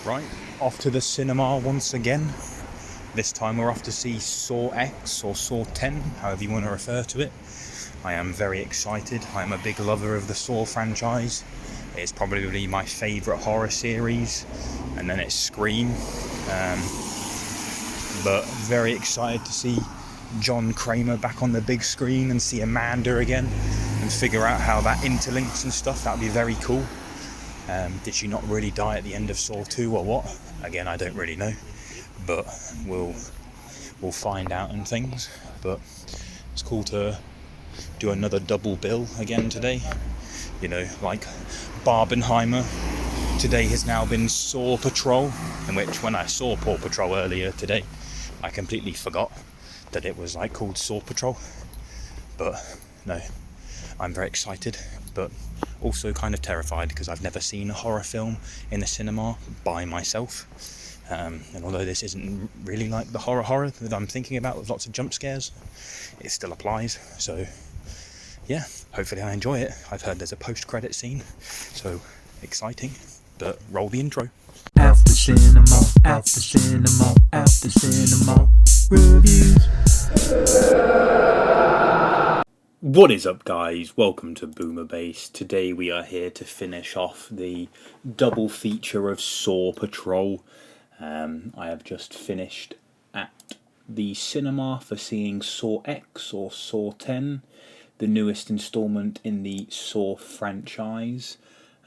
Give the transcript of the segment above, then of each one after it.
Right, off to the cinema once again. This time we're off to see Saw X or Saw 10, however you want to refer to it. I am very excited. I am a big lover of the Saw franchise. It's probably my favourite horror series, and then it's Scream. But very excited to see John Kramer back on the big screen and see Amanda again and figure out how that interlinks and stuff. That would be very cool. Did she not really die at the end of Saw 2 or what? Again, I don't really know, but we'll find out and things. But it's cool to do another double bill again today. You know, like Barbenheimer. Today has now been Saw Patrol, in which when I saw Paw Patrol earlier today, I completely forgot that it was like called Saw Patrol. But no, I'm very excited, but also kind of terrified because I've never seen a horror film in the cinema by myself. And although this isn't really like the horror that I'm thinking about with lots of jump scares, it still applies. So yeah, hopefully I enjoy it. I've heard there's a post-credit scene, so exciting. But roll the intro. After cinema, after cinema, after cinema reviews. What is up, guys? Welcome to Boomer Base. Today we are here to finish off the double feature of Saw Patrol. I have just finished at the cinema for seeing Saw X or Saw 10, the newest installment in the Saw franchise.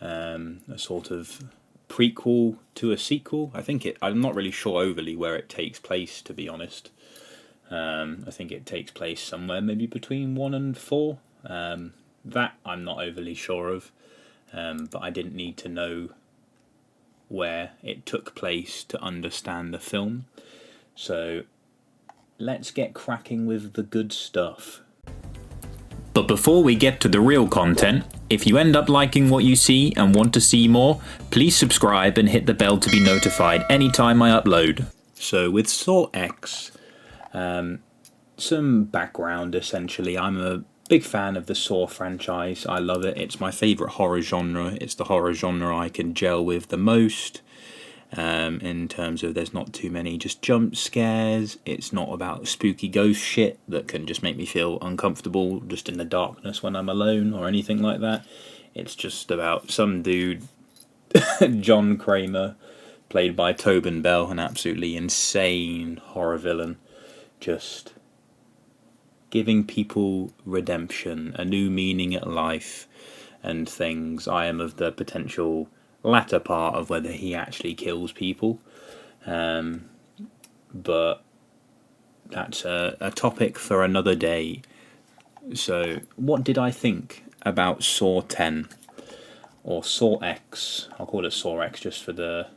A sort of prequel to a sequel. I'm not really sure overly where it takes place, to be honest. I think it takes place somewhere maybe between 1 and 4. That I'm not overly sure of, but I didn't need to know where it took place to understand the film. So let's get cracking with the good stuff. But before we get to the real content, if you end up liking what you see and want to see more, please subscribe and hit the bell to be notified anytime I upload. So with Saw X, some background essentially. I'm a big fan of the Saw franchise. I love it. It's my favourite horror genre. It's the horror genre I can gel with the most. In terms of there's not too many just jump scares. It's not about spooky ghost shit that can just make me feel uncomfortable just in the darkness when I'm alone or anything like that. It's just about some dude, John Kramer, played by Tobin Bell, an absolutely insane horror villain, just giving people redemption, a new meaning at life and things. I am of the potential latter part of whether he actually kills people, but that's a topic for another day. So what did I think about Saw 10 or Saw X? I'll call it Saw X just for the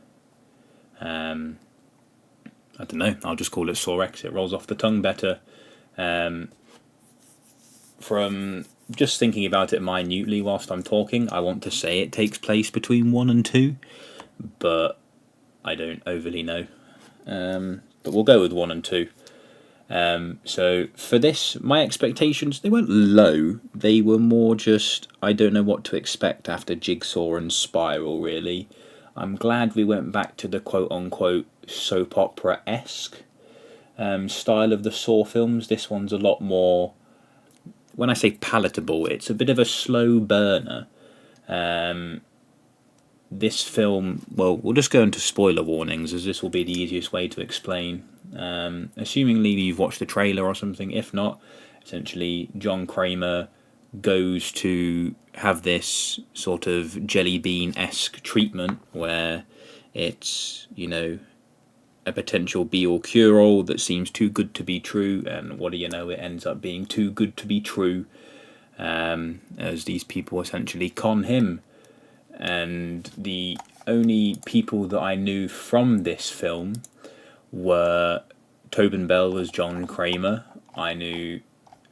I don't know, I'll just call it Saw X. It rolls off the tongue better. From just thinking about it minutely whilst I'm talking, I want to say it takes place between 1 and 2, but I don't overly know. But we'll go with 1 and 2. So for this, my expectations, they weren't low. They were more just, I don't know what to expect after Jigsaw and Spiral, really. I'm glad we went back to the quote-unquote soap opera-esque style of the Saw films. This one's a lot more, when I say palatable, it's a bit of a slow burner. This film, well, we'll just go into spoiler warnings, as this will be the easiest way to explain. Assumingly you've watched the trailer or something. If not, essentially John Kramer goes to have this sort of jelly bean-esque treatment where it's, you know, a potential be-all cure-all that seems too good to be true, and what do you know, it ends up being too good to be true, as these people essentially con him. And the only people that I knew from this film were Tobin Bell as John Kramer, I knew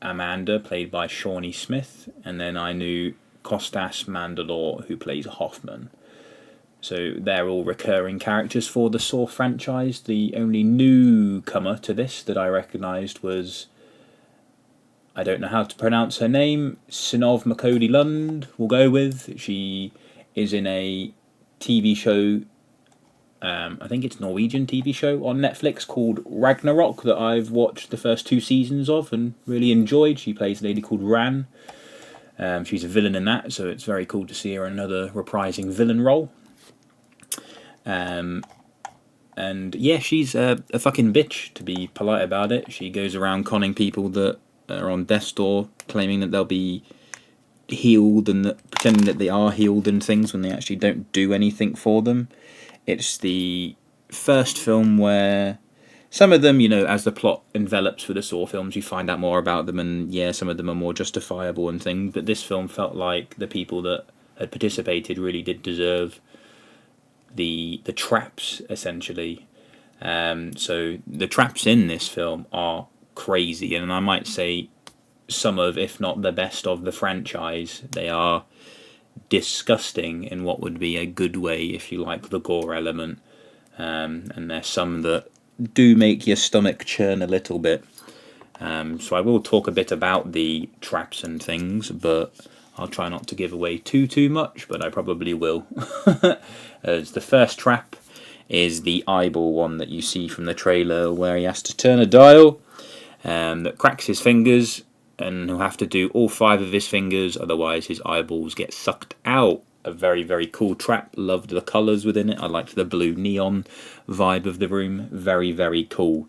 Amanda, played by Shawnee Smith, and then I knew Costas Mandylor, who plays Hoffman. So they're all recurring characters for the Saw franchise. The only newcomer to this that I recognised was, I don't know how to pronounce her name, Sinov Makodi Lund, we'll go with. She is in a TV show I think it's a Norwegian TV show on Netflix called Ragnarok that I've watched the first 2 seasons of and really enjoyed. She plays a lady called Ran. She's a villain in that, so it's very cool to see her in another reprising villain role. And yeah, she's a fucking bitch, to be polite about it. She goes around conning people that are on death's door, claiming that they'll be healed and that, pretending that they are healed and things when they actually don't do anything for them. It's the first film where some of them, as the plot envelops for the Saw films, you find out more about them, and yeah, some of them are more justifiable and things. But this film felt like the people that had participated really did deserve the traps, essentially. So the traps in this film are crazy, and I might say some of, if not the best of the franchise. They are disgusting in what would be a good way if you like the gore element, and there's some that do make your stomach churn a little bit. So I will talk a bit about the traps and things, but I'll try not to give away too much, but I probably will. As the first trap is the eyeball one that you see from the trailer, where he has to turn a dial that cracks his fingers, and he'll have to do all 5 of his fingers, otherwise his eyeballs get sucked out. A very, very cool trap. Loved the colours within it. I liked the blue neon vibe of the room. Very, very cool.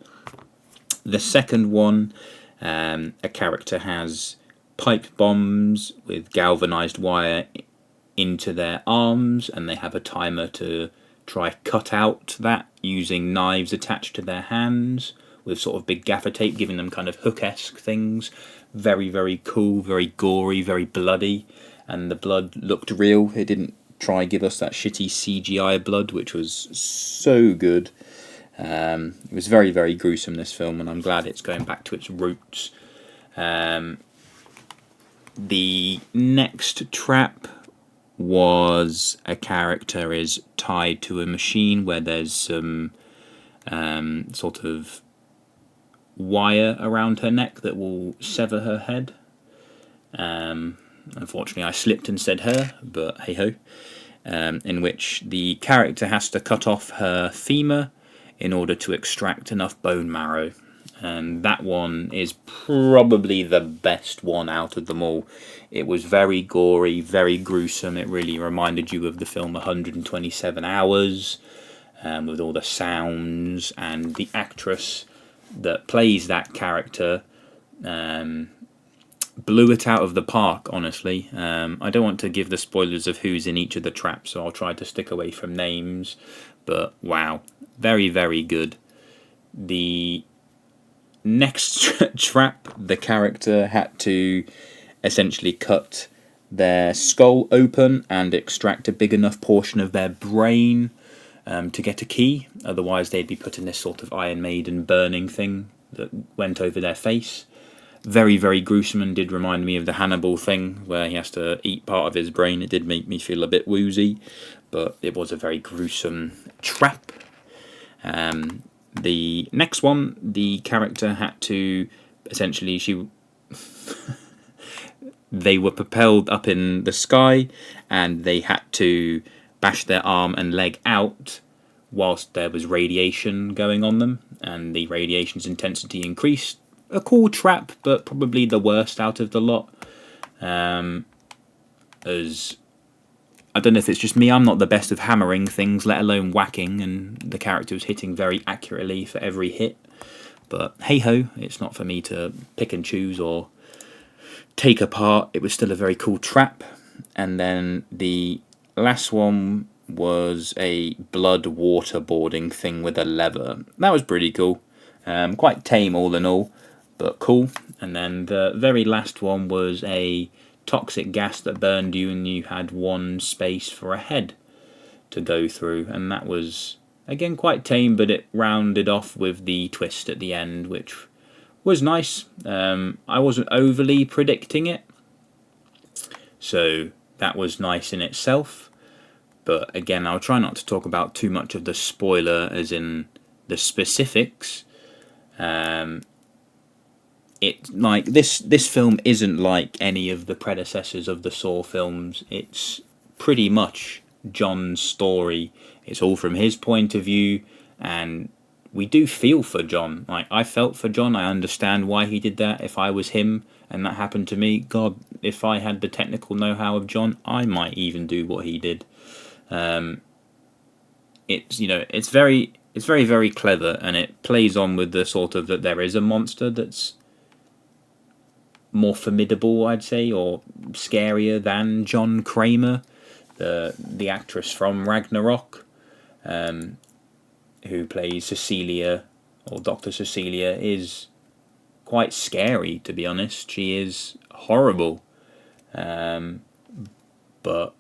The second one, a character has pipe bombs with galvanised wire into their arms, and they have a timer to try cut out that using knives attached to their hands with sort of big gaffer tape, giving them kind of hook-esque things. Very, very cool, very gory, very bloody, and the blood looked real. It didn't try give us that shitty CGI blood, which was so good. It was very, very gruesome, this film, and I'm glad it's going back to its roots. The next trap was a character is tied to a machine where there's some sort of wire around her neck that will sever her head. Unfortunately, I slipped and said her, but hey ho. In which the character has to cut off her femur in order to extract enough bone marrow. And that one is probably the best one out of them all. It was very gory, very gruesome. It really reminded you of the film 127 Hours, with all the sounds, and the actress that plays that character blew it out of the park, honestly. I don't want to give the spoilers of who's in each of the traps, so I'll try to stick away from names. But wow, very, very good. The next trap, the character had to essentially cut their skull open and extract a big enough portion of their brain to get a key. Otherwise they'd be put in this sort of Iron Maiden burning thing that went over their face. Very, very gruesome, and did remind me of the Hannibal thing where he has to eat part of his brain. It did make me feel a bit woozy, but it was a very gruesome trap. The next one, the character had to essentially they were propelled up in the sky, and they had to bash their arm and leg out whilst there was radiation going on them, and the radiation's intensity increased. A cool trap, but probably the worst out of the lot. As I don't know if it's just me, I'm not the best of hammering things, let alone whacking, and the character was hitting very accurately for every hit. But hey ho, it's not for me to pick and choose or take apart. It was still a very cool trap. And then the last one was a blood waterboarding thing with a lever. That was pretty cool. Quite tame all in all, but cool. And then the very last one was a toxic gas that burned you, and you had one space for a head to go through, and that was again quite tame, but it rounded off with the twist at the end, which was nice. I wasn't overly predicting it, so that was nice in itself. But again, I'll try not to talk about too much of the spoiler, as in the specifics. It like this film isn't like any of the predecessors of the Saw films. It's pretty much John's story. It's all from his point of view, and we do feel for John. Like, I felt for John. I understand why he did that. If I was him and that happened to me, God, if I had the technical know-how of John, I might even do what he did. It's, you know, it's very, very clever, and it plays on with the sort of that there is a monster that's more formidable, I'd say, or scarier than John Kramer, the actress from Ragnarok, who plays Cecilia, or Dr. Cecilia, is quite scary, to be honest. She is horrible. But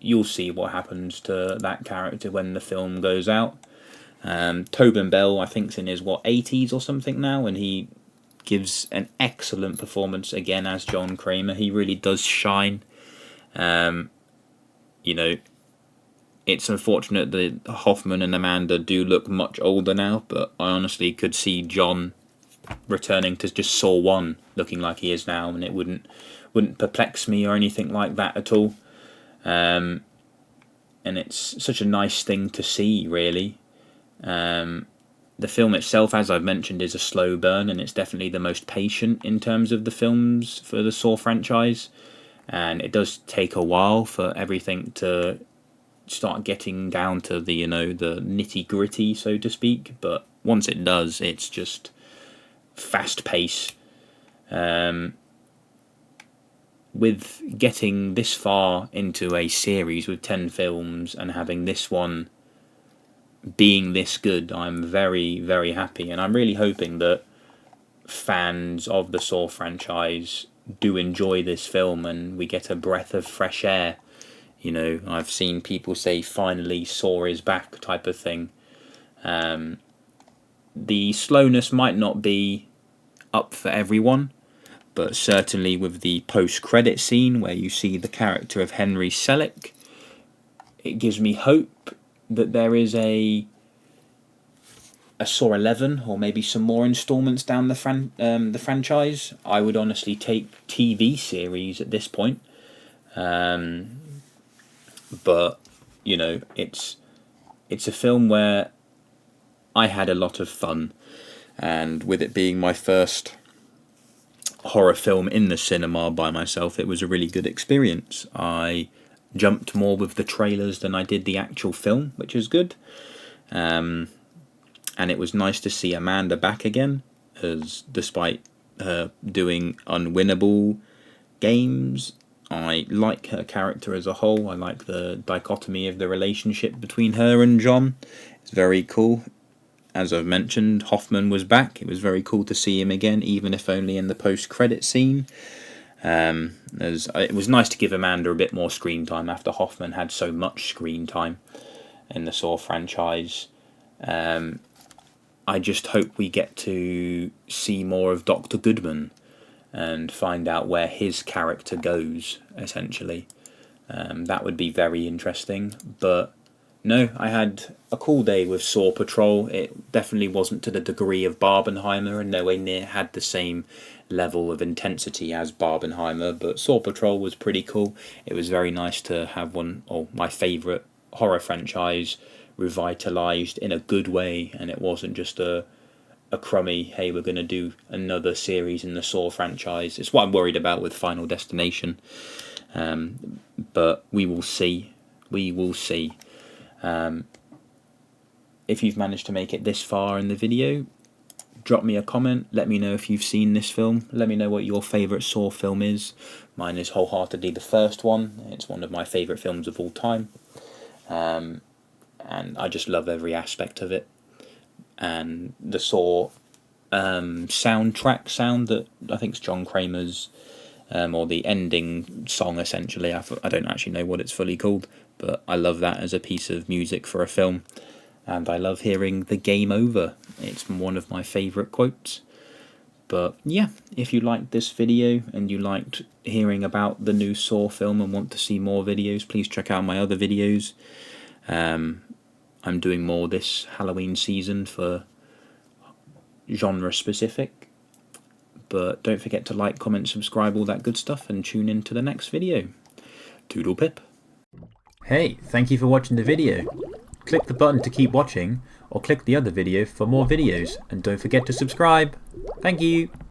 you'll see what happens to that character when the film goes out. Tobin Bell, I think, is in his 80s or something now, and he gives an excellent performance again as John Kramer. He really does shine. You know, it's unfortunate that Hoffman and Amanda do look much older now, but I honestly could see John returning to just Saw 1 looking like he is now, and it wouldn't perplex me or anything like that at all. And it's such a nice thing to see, really. The film itself, as I've mentioned, is a slow burn, and it's definitely the most patient in terms of the films for the Saw franchise. And it does take a while for everything to start getting down to the, you know, the nitty gritty, so to speak. But once it does, it's just fast pace. With getting this far into a series with 10 films and having this one being this good, I'm very, very happy, and I'm really hoping that fans of the Saw franchise do enjoy this film and we get a breath of fresh air. You know, I've seen people say finally Saw is back type of thing. The slowness might not be up for everyone, but certainly with the post-credit scene where you see the character of Henry Selick, it gives me hope that there is a Saw 11 or maybe some more installments down the franchise. I would honestly take TV series at this point. But, you know, it's a film where I had a lot of fun, and with it being my first horror film in the cinema by myself, it was a really good experience. I jumped more with the trailers than I did the actual film, which is good. And it was nice to see Amanda back again, as despite her doing unwinnable games, I like her character as a whole. I like the dichotomy of the relationship between her and John. It's very cool. As I've mentioned, Hoffman was back. It was very cool to see him again, even if only in the post-credit scene. It was nice to give Amanda a bit more screen time after Hoffman had so much screen time in the Saw franchise. I just hope we get to see more of Dr. Goodman and find out where his character goes, essentially. That would be very interesting. But no, I had a cool day with Saw Patrol. It definitely wasn't to the degree of Barbenheimer, and nowhere near had the same level of intensity as Barbenheimer, but Saw Patrol was pretty cool. It was very nice to have my favourite horror franchise revitalised in a good way, and it wasn't just a crummy, hey, we're going to do another series in the Saw franchise. It's what I'm worried about with Final Destination. But we will see. We will see. If you've managed to make it this far in the video, drop me a comment. Let me know if you've seen this film. Let me know what your favourite Saw film is. Mine is wholeheartedly the first one. It's one of my favourite films of all time. And I just love every aspect of it. And the Saw soundtrack that I think is John Kramer's, or the ending song, essentially. I don't actually know what it's fully called, but I love that as a piece of music for a film. And I love hearing the game over. It's one of my favourite quotes. But yeah, if you liked this video and you liked hearing about the new Saw film and want to see more videos, please check out my other videos. I'm doing more this Halloween season for genre specific. But don't forget to like, comment, subscribe, all that good stuff, and tune in to the next video. Toodle pip. Hey, thank you for watching the video. Click the button to keep watching, or click the other video for more videos, and don't forget to subscribe. Thank you.